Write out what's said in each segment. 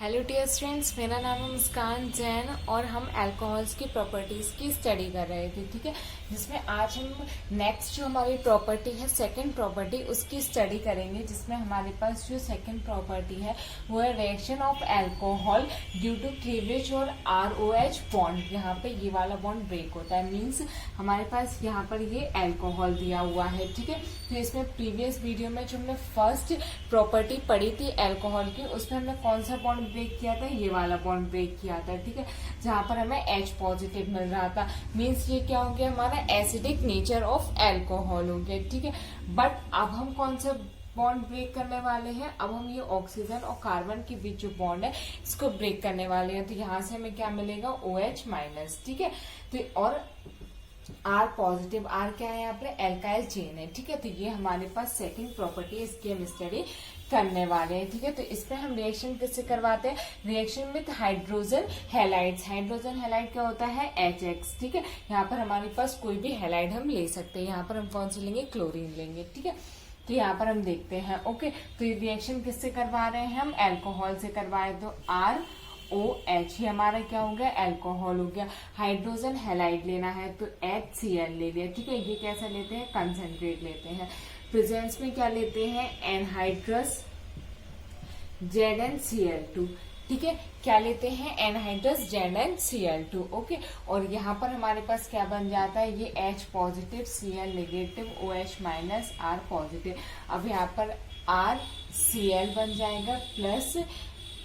Hello dear students, मेरा नाम है मुस्कान जैन और हम अल्कोहल्स की प्रॉपर्टीज़ की स्टडी कर रहे थे। ठीक है, जिसमें आज हम नेक्स्ट जो हमारी प्रॉपर्टी है सेकंड प्रॉपर्टी उसकी स्टडी करेंगे। जिसमें हमारे पास जो सेकंड प्रॉपर्टी है वो है reaction of alcohol due to cleavage और ROH बॉन्ड। यहाँ पे ये वाला बॉन्ड ब्रेक होता है, मीन्स हमारे पास यहाँ पर ये अल्कोहल दिया हुआ है। ठीक है, तो इसमें प्रीवियस वीडियो में जो हमने फर्स्ट प्रॉपर्टी पढ़ी थी अल्कोहल की, उसमें हमने कौन सा बॉन्ड ब्रेक किया था, ये वाला बॉन्ड ब्रेक किया था। ठीक है, जहां पर हमें H पॉजिटिव मिल रहा था, मीन्स ये क्या हो गया, हमारा एसिडिक नेचर ऑफ अल्कोहल हो गया। ठीक है, बट अब हम कौन सा बॉन्ड ब्रेक करने वाले हैं, अब हम ये ऑक्सीजन और कार्बन के बीच जो बॉन्ड है इसको ब्रेक करने वाले हैं। तो यहाँ से हमें क्या मिलेगा, OH माइनस। ठीक है, तो और R पॉजिटिव, R क्या है यहाँ पे, एल्काइल चेन है। ठीक है, तो ये हमारे पास सेकंड प्रॉपर्टी है, इसकी हम स्टडी करने वाले हैं। ठीक है, तो इसमें हम रिएक्शन किससे करवाते हैं, reaction with hydrogen halides. Hydrogen halide क्या होता है, HX। ठीक है, यहाँ पर हमारे पास कोई भी हैलाइड हम ले सकते हैं। यहाँ पर हम कौन सी लेंगे, क्लोरीन लेंगे। ठीक है, तो यहाँ पर हम देखते हैं। ओके, तो ये रिएक्शन किससे करवा रहे हैं, हम अल्कोहल से करवाए। तो ROH, ये हमारा क्या हो गया, अल्कोहल हो गया। हाइड्रोजन हैलाइड लेना है तो HCl ले लिया। ठीक है, ये कैसा लेते हैं, कंसेंट्रेट लेते हैं। प्रेजेंस में क्या लेते हैं, एनहाइड्रस ZnCl2। ठीक है, क्या लेते हैं, एनहाइड्रस ZnCl2। ओके, और यहाँ पर हमारे पास क्या बन जाता है, ये H positive, Cl negative, OH minus, R positive. अब यहाँ पर RCl बन जाएगा प्लस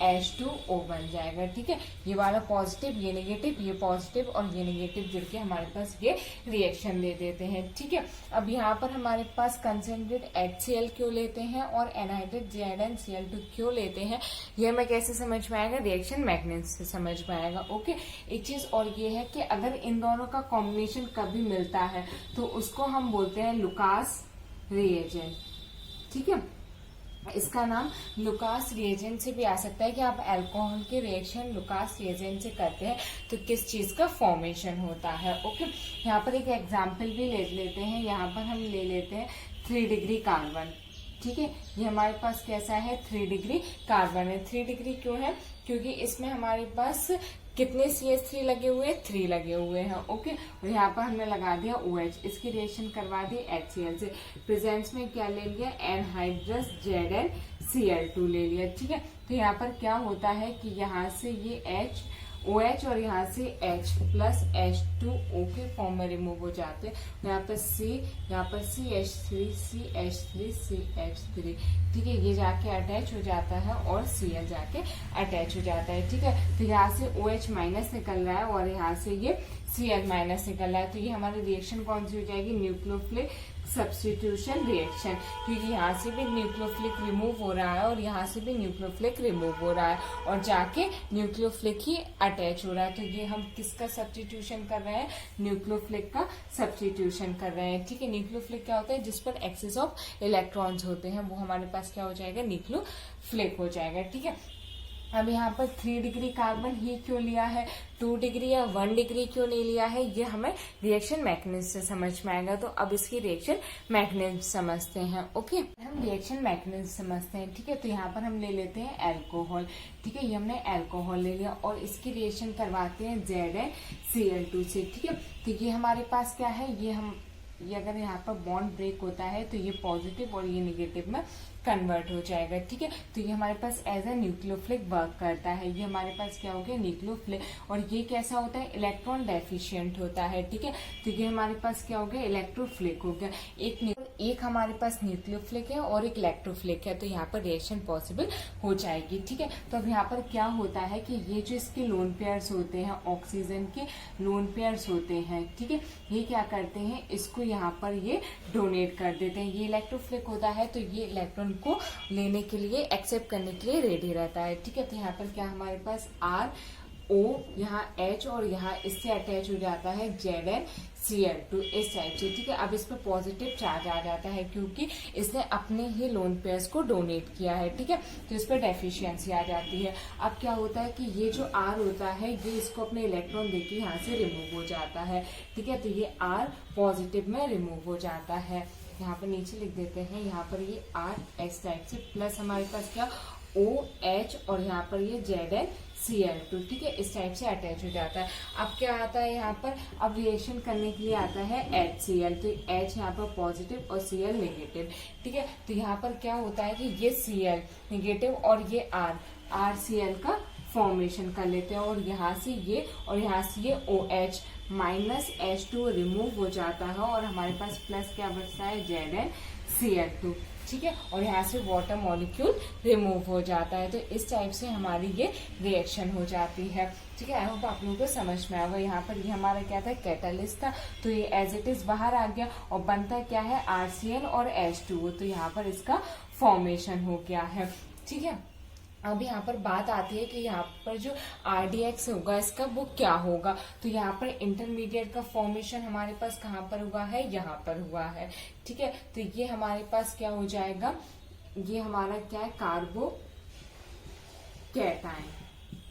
H2O बन जाएगा। ठीक है, ये वाला पॉजिटिव, ये नेगेटिव, ये पॉजिटिव और ये नेगेटिव जुड़ के हमारे पास ये रिएक्शन दे देते हैं। ठीक है, अब यहाँ पर हमारे पास कंसेंट्रेट HCl क्यों लेते हैं और एनहाइड्रेट ZnCl2 क्यों लेते हैं, ये हमें कैसे समझ में आएगा, रिएक्शन मैकेनिज्म से समझ में आएगा। ओके, एक चीज और ये है कि अगर इन दोनों का कॉम्बिनेशन कभी मिलता है तो उसको हम बोलते हैं लुकास रिएजेंट। ठीक है, इसका नाम लुकास रिएजेंट से भी आ सकता है कि आप अल्कोहल के रिएक्शन लुकास रिएजेंट से करते हैं तो किस चीज का फॉर्मेशन होता है। ओके, यहाँ पर एक एग्जांपल भी ले लेते हैं। यहाँ पर हम ले लेते हैं 3 डिग्री कार्बन। ठीक है, ये हमारे पास कैसा है, 3 डिग्री कार्बन है। 3 डिग्री क्यों है, क्योंकि इसमें हमारे पास कितने CH3 लगे हुए हैं, 3 लगे हुए हैं। ओके, और यहाँ पर हमने लगा दिया OH, इसकी रिएक्शन करवा दी HCl से। प्रेजेंस में क्या ले लिया, एनहाइड्रस ZnCl2 ले लिया। ठीक है, तो यहाँ पर क्या होता है कि यहाँ से ये OH और यहाँ से H प्लस H2O के फॉर्म में रिमूव हो जाते हैं। यहाँ पर यहाँ पर CH3 CH3 CH3। ठीक है, ये जाके अटैच हो जाता है और Cl जाके अटैच हो जाता है। ठीक है, तो यहाँ से OH माइनस निकल रहा है और यहाँ से ये Cl माइनस निकल रहा है। तो ये हमारी रिएक्शन कौन सी हो जाएगी, न्यूक्लियोफिलिक सब्स्टिट्यूशन रिएक्शन, क्योंकि यहाँ से भी न्यूक्लियोफिलिक रिमूव हो रहा है और यहाँ से भी न्यूक्लियोफिलिक रिमूव हो रहा है और जाके न्यूक्लियोफिलिक ही अटैच हो रहा है। तो ये हम किसका सब्स्टिट्यूशन कर रहे हैं, न्यूक्लियोफिलिक का सब्स्टिट्यूशन कर रहे हैं। ठीक है, न्यूक्लियोफिलिक क्या होता है, जिस पर एक्सेस ऑफ इलेक्ट्रॉन्स होते हैं, वो हमारे पास क्या हो जाएगा, न्यूक्लियोफिलिक हो जाएगा। ठीक है, अब यहाँ पर 3 डिग्री कार्बन ही क्यों लिया है, 2 डिग्री या 1 डिग्री क्यों नहीं लिया है, ये हमें रिएक्शन मैकेनिज्म से समझ में आएगा। तो अब इसकी रिएक्शन मैकेनिज्म समझते हैं। ओके, हम रिएक्शन मैकेनिज्म समझते हैं। ठीक है, तो यहाँ पर हम ले लेते हैं अल्कोहल। ठीक है, ये हमने अल्कोहल ले लिया और इसकी रिएक्शन करवाते हैं ZnCl2 से। ठीक है, तो ये हमारे पास क्या है, ये अगर यहाँ पर बॉन्ड ब्रेक होता है तो ये पॉजिटिव और ये नेगेटिव में कन्वर्ट हो जाएगा। ठीक है, तो ये हमारे पास एज ए न्यूक्लियोफिलिक वर्क करता है। ये हमारे पास क्या हो गया, न्यूक्लियोफिलिक, और ये कैसा होता है, इलेक्ट्रॉन डेफिशिएंट होता है। ठीक है, तो ये हमारे पास क्या हो गया, इलेक्ट्रोफिलिक हो गया। एक हमारे पास न्यूक्लियोफिलिक है और एक इलेक्ट्रोफिलिक है, तो यहाँ पर रिएक्शन पॉसिबल हो जाएगी। ठीक है, तो अब यहाँ पर क्या होता है कि ये जो इसके लोन पेयर्स होते हैं, ऑक्सीजन के लोन पेयर्स होते हैं। ठीक है, ये क्या करते हैं, इसको यहाँ पर ये डोनेट कर देते हैं। ये इलेक्ट्रोफिलिक होता है तो ये इलेक्ट्रॉन को लेने के लिए, एक्सेप्ट करने के लिए रेडी रहता है। ठीक है, तो यहाँ पर क्या हमारे पास RO, यहाँ H और यहाँ इससे अटैच हो जाता है ZnCl2 इस टाइप से। ठीक है, अब इस पर पॉजिटिव चार्ज आ जाता है क्योंकि इसने अपने ही लोन पेयर्स को डोनेट किया है। ठीक है, तो इस पर डेफिशिएंसी आ जाती है। अब क्या होता है कि ये जो R होता है ये इसको अपने इलेक्ट्रॉन देके यहाँ से रिमूव हो जाता है। ठीक है, तो ये R पॉजिटिव में रिमूव हो जाता है। यहाँ पर नीचे लिख देते हैं, यहाँ पर ये R इस टाइप से, प्लस हमारे पास क्या OH और यहाँ पर ये ZnCl2, ठीक है, इस टाइप से अटैच हो जाता है। अब क्या आता है यहाँ पर, अब रिएक्शन करने के लिए आता है HCl, तो H यहाँ पर पॉजिटिव और Cl नेगेटिव, ठीक है। तो यहाँ पर क्या होता है कि ये Cl नेगेटिव और ये RCl का फॉर्मेशन कर लेते हैं, और यहाँ से ये OH माइनस H2 रिमूव हो जाता है और हमारे पास प्लस क्या बचता है, ZnCl2, ठीक है, और यहाँ से वाटर मॉलिक्यूल रिमूव हो जाता है। तो इस टाइप से हमारी ये रिएक्शन हो जाती है, ठीक है। आई होप आप लोगों को समझ में आएगा। यहाँ पर ये हमारा क्या था, कैटलिस्ट था, तो ये एज इट इज बाहर आ गया और बनता क्या है, RCl और H2O, तो यहाँ पर इसका फॉर्मेशन हो गया है, ठीक है। अब यहाँ पर बात आती है कि यहाँ पर जो RDX होगा इसका वो क्या होगा, तो यहाँ पर इंटरमीडिएट का फॉर्मेशन हमारे पास कहाँ पर हुआ है, यहाँ पर हुआ है, ठीक है। तो ये हमारे पास क्या हो जाएगा, ये हमारा क्या है, कार्बो कैटायन,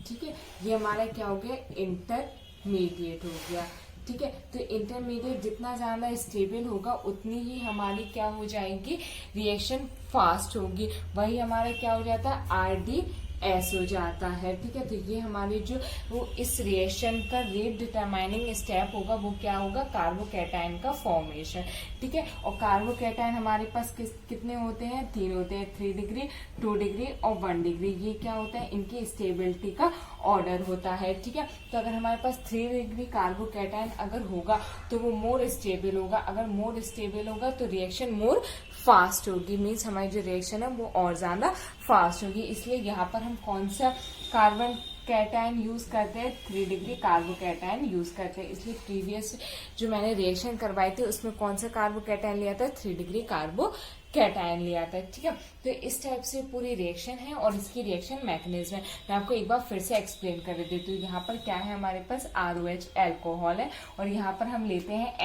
ठीक है, ये हमारा क्या हो गया, इंटरमीडिएट हो गया, ठीक है। तो इंटरमीडिएट जितना ज्यादा स्टेबल होगा उतनी ही हमारी क्या हो जाएगी, रिएक्शन फास्ट होगी, वही हमारा क्या हो जाता है, RDS हो जाता है, ठीक है। तो ये हमारी जो वो इस रिएक्शन का रेट डिटरमाइनिंग स्टेप होगा वो क्या होगा, कार्बोकैटायन का फॉर्मेशन, ठीक है। और कार्बोकैटायन हमारे पास कितने होते हैं, 3 होते हैं, 3 डिग्री 2 डिग्री और 1 डिग्री, ये क्या होता है, इनकी स्टेबिलिटी का ऑर्डर होता है, ठीक है। तो अगर हमारे पास 3 डिग्री कार्बोकैटायन अगर होगा तो वो मोर स्टेबल होगा, अगर मोर स्टेबल होगा तो रिएक्शन मोर फास्ट होगी, मीन्स हमारी जो रिएक्शन है वो और ज्यादा फास्ट होगी। इसलिए यहाँ पर हम कौन सा कार्बन कैटायन यूज करते हैं, 3 डिग्री कार्बोकैटायन यूज करते हैं। इसलिए प्रीवियस जो मैंने रिएक्शन करवाई थी उसमें कौन सा कार्बोकैटायन लिया था, 3 डिग्री कार्बोकैटायन लिया था, ठीक है। तो इस टाइप से पूरी रिएक्शन है और इसकी रिएक्शन मैकेनिज्म है। मैं आपको एक बार फिर से एक्सप्लेन कर देती हूँ। यहाँ पर क्या है, हमारे पास ROH एल्कोहल है और यहाँ पर हम लेते हैं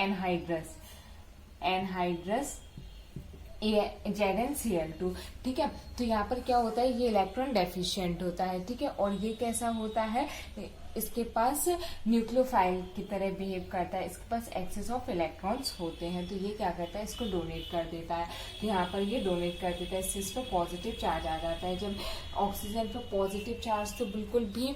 एनहाइड्रस ZnCl2, ठीक है। तो यहाँ पर क्या होता है, ये इलेक्ट्रॉन डेफिशिएंट होता है, ठीक है, और ये कैसा होता है, इसके पास न्यूक्लियोफाइल की तरह बिहेव करता है, इसके पास एक्सेस ऑफ इलेक्ट्रॉन्स होते हैं, तो ये क्या करता है, इसको डोनेट कर देता है, तो यहाँ पर ये डोनेट कर देता है, इससे इस पर पॉजिटिव चार्ज आ जाता है। जब ऑक्सीजन पर पॉजिटिव चार्ज तो बिल्कुल भी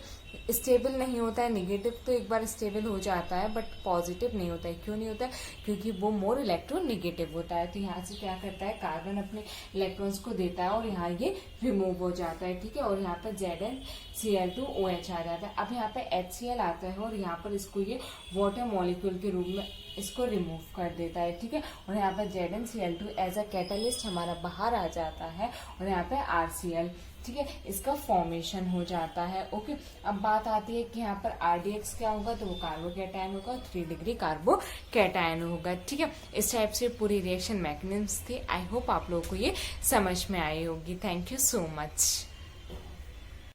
स्टेबल नहीं होता है, नेगेटिव तो एक बार स्टेबल हो जाता है बट पॉजिटिव नहीं होता है। क्यों नहीं होता है, क्योंकि वो मोर इलेक्ट्रोनेगेटिव होता है। तो यहाँ से क्या करता है, कार्बन अपने इलेक्ट्रॉन्स को देता है और यहाँ ये रिमूव हो जाता है, ठीक है, और यहाँ पर ZnCl2OH आ जाता है। अब यहाँ पे HCl आता है और यहाँ पर इसको ये वाटर मॉलिक्यूल के रूप में इसको रिमूव कर देता है, ठीक है, और यहाँ पर ZnCl2 एज अ कैटलिस्ट हमारा बाहर आ जाता है और यहाँ पे RCl, ठीक है, इसका फॉर्मेशन हो जाता है, ओके। अब बात आती है कि यहाँ पर RDX क्या होगा, तो वो कार्बोकैटायन होगा, 3 डिग्री कार्बोकैटायन होगा, ठीक है। इस टाइप से पूरी रिएक्शन मैकेनिज्म थी। आई होप आप लोगों को ये समझ में आई होगी। Thank you so much.